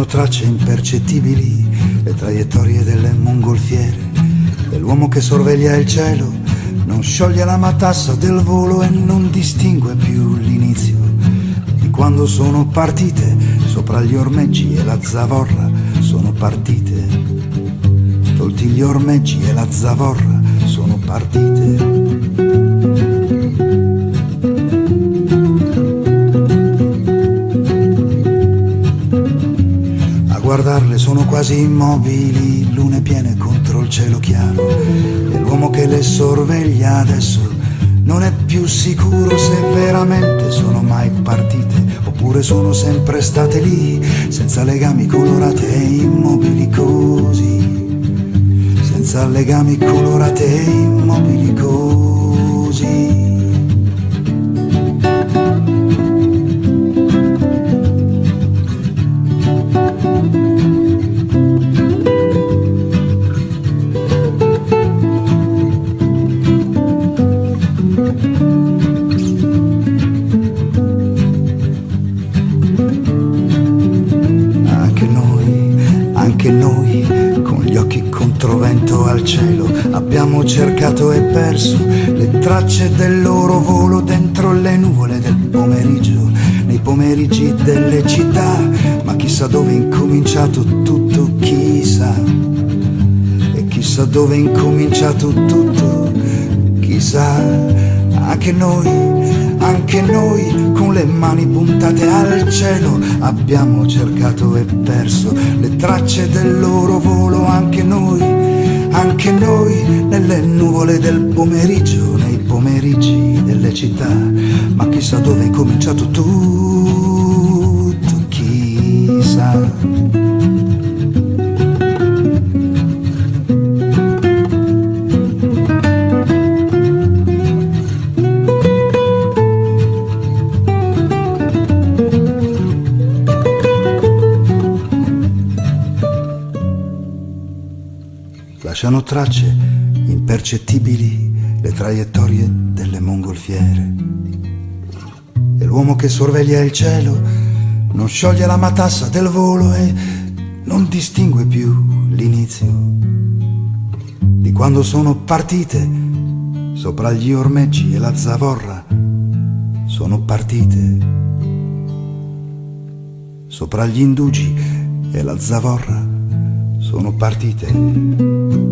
lasciano tracce impercettibili le traiettorie delle mongolfiere, dell'uomo che sorveglia il cielo, non scioglie la matassa del volo e non distingue più l'inizio di quando sono partite sopra gli ormeggi e la zavorra sono partite, tolti gli ormeggi e la zavorra sono partite. Guardarle sono quasi immobili, lune piene contro il cielo chiaro, e l'uomo che le sorveglia adesso non è più sicuro se veramente sono mai partite oppure sono sempre state lì, senza legami colorate e immobili così, senza legami colorate e immobili così. Anche noi, con gli occhi controvento al cielo, abbiamo cercato e perso le tracce del loro volo dentro le nuvole del pomeriggio, nei pomeriggi delle città, ma chissà dove è incominciato tutto, chissà, e chissà dove è incominciato tutto, chissà. Anche noi, con le mani puntate al cielo, abbiamo cercato e perso le tracce del loro volo, anche noi, nelle nuvole del pomeriggio, nei pomeriggi delle città, ma chissà dove è cominciato tutto, chissà. Lasciano tracce impercettibili le traiettorie delle mongolfiere, e l'uomo che sorveglia il cielo non scioglie la matassa del volo e non distingue più l'inizio di quando sono partite sopra gli ormeggi e la zavorra sono partite, sopra gli indugi e la zavorra sono partite.